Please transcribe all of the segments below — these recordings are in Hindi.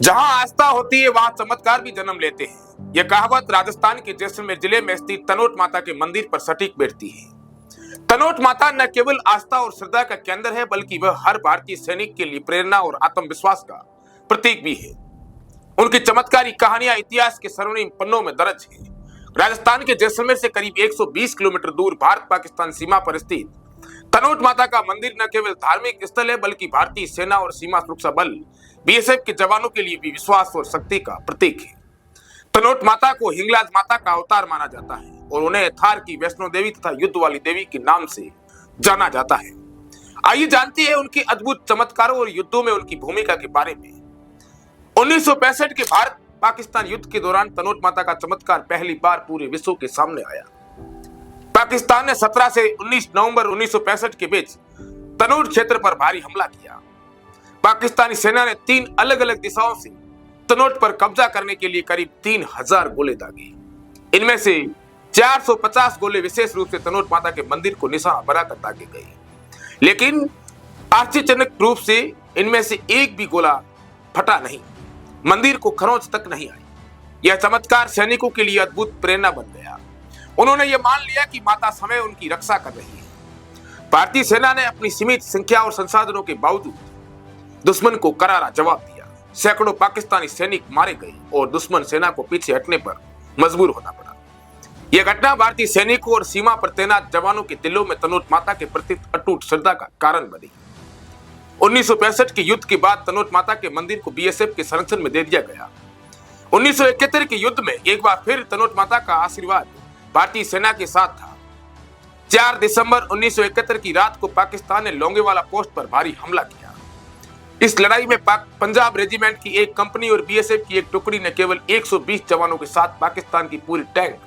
जहां आस्था होती है वहां चमत्कार भी जन्म लेते हैं। यह कहावत राजस्थान के जैसलमेर जिले में स्थित तनोट माता के मंदिर पर सटीक बैठती है। तनोट माता न केवल आस्था और श्रद्धा का केंद्र है, बल्कि वह हर भारतीय सैनिक के लिए प्रेरणा और आत्मविश्वास का प्रतीक भी है। उनकी चमत्कारी कहानियां इतिहास के स्वर्णिम पन्नों में दर्ज है। राजस्थान के जैसलमेर से करीब 120 किलोमीटर दूर भारत पाकिस्तान सीमा पर स्थित तनोट माता का मंदिर न केवल धार्मिक स्थल है, बल्कि भारतीय सेना और सीमा सुरक्षा बल बीएसएफ के जवानों के लिए भी विश्वास और शक्ति का प्रतीक है। तनोट माता को हिंगलाज माता का अवतार माना जाता है और उन्हें थार की वैष्णो देवी तथा युद्ध वाली देवी के नाम से जाना जाता है। आइए जानते हैं उनके अद्भुत चमत्कारों और युद्धों में उनकी भूमिका के बारे में। 1965 के भारत पाकिस्तान युद्ध के दौरान तनोट माता का चमत्कार पहली बार पूरे विश्व के सामने आया। पाकिस्तान ने 17 से 19 नवंबर 1965 के बीच तनोट क्षेत्र पर भारी हमला किया। पाकिस्तानी सेना ने 3 अलग अलग दिशाओं से तनोट पर कब्जा करने के लिए करीब 3000 गोले दागे। इनमें से 450 गोले विशेष रूप से तनोट माता के मंदिर को निशाना बनाकर दागे गए, लेकिन आश्चर्यजनक रूप से इनमें से एक भी गोला फटा नहीं, मंदिर को खरोंच तक नहीं आई। यह चमत्कार सैनिकों के लिए अद्भुत प्रेरणा बन गया। उन्होंने यह मान लिया कि माता समय उनकी रक्षा कर रही है। भारतीय सेना ने अपनी सीमित संख्या और संसाधनों के बावजूद दुश्मन को करारा जवाब दिया। सैकड़ों पाकिस्तानी सैनिक मारे गए और दुश्मन सेना को पीछे हटने पर मजबूर होना पड़ा। यह घटना भारतीय सैनिकों और सीमा पर तैनात जवानों के दिलों में तनोट माता के प्रति अटूट श्रद्धा का कारण बनी। 1965 के युद्ध के बाद तनोट माता के मंदिर को बीएसएफ के संरक्षण में दे दिया गया। 1971 के युद्ध में एक बार फिर तनोट माता का आशीर्वाद भारतीय सेना के साथ था। 4 दिसंबर 1971 की रात को पाकिस्तान ने लोंगेवाला पोस्ट पर भारी हमला किया। इस लड़ाई में पंजाब रेजिमेंट की एक कंपनी और बीएसएफ की एक टुकड़ी ने केवल 120 जवानों के साथ पाकिस्तान की पूरी टैंक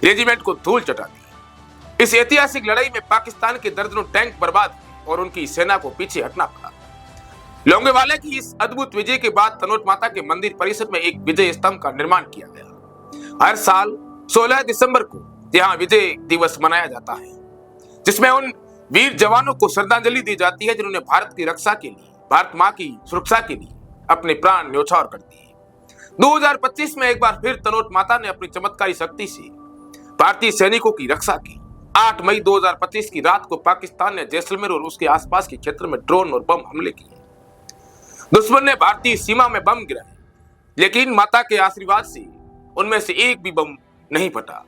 रेजिमेंट को धूल चटा दी। इस ऐतिहासिक लड़ाई में पाकिस्तान के दर्जनों टैंक बर्बाद हुए और उनकी सेना को पीछे हटना पड़ा। लोंगेवाला की इस अद्भुत विजय के बाद तनोट माता के मंदिर परिसर में एक विजय स्तंभ का निर्माण किया गया। हर साल 16 दिसंबर को यहाँ विजय दिवस मनाया जाता है, जिसमें उन वीर जवानों को श्रद्धांजलि दी जाती है जिन्होंने भारत की रक्षा के लिए, भारत मां की सुरक्षा के लिए अपने प्राण न्यौछावर कर दिए। 2025 में एक बार फिर तनोट माता ने अपनी चमत्कारी शक्ति से भारतीय सैनिकों की रक्षा की। 8 मई 2025 की रात को पाकिस्तान ने जैसलमेर और उसके आसपास के क्षेत्र में ड्रोन और बम हमले किए। दुश्मन ने भारतीय सीमा में बम गिराए, लेकिन माता के आशीर्वाद से उनमें से एक भी बम नहीं फटा।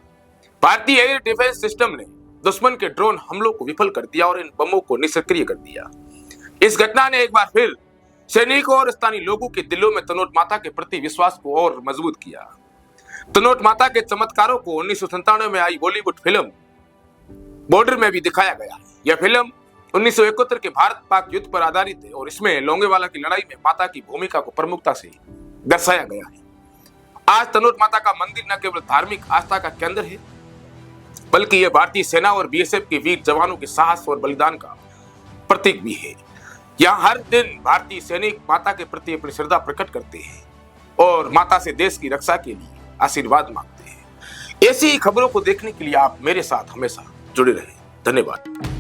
भारतीय एयर डिफेंस सिस्टम ने दुश्मन के ड्रोन हमलों को विफल कर दिया और इन बमों को निष्क्रिय कर दिया। इस घटना ने एक बार फिर सैनिकों और स्थानीय लोगों के दिलों में तनोट माता के प्रति विश्वास को और मजबूत किया। तनोट माता के चमत्कारों को 1997 में आई बॉलीवुड फिल्म बॉर्डर में भी दिखाया गया। यह फिल्म 1971 के भारत पाक युद्ध पर आधारित है और इसमें लोंगेवाला की लड़ाई में माता की भूमिका को प्रमुखता से दर्शाया गया है। आज तनोट माता का मंदिर न केवल धार्मिक आस्था का केंद्र है, बल्कि यह भारतीय सेना और बीएसएफ के वीर जवानों के साहस और बलिदान का प्रतीक भी है। यहाँ हर दिन भारतीय सैनिक माता के प्रति अपनी श्रद्धा प्रकट करते हैं और माता से देश की रक्षा के लिए आशीर्वाद मांगते हैं। ऐसी ही खबरों को देखने के लिए आप मेरे साथ हमेशा जुड़े रहें। धन्यवाद।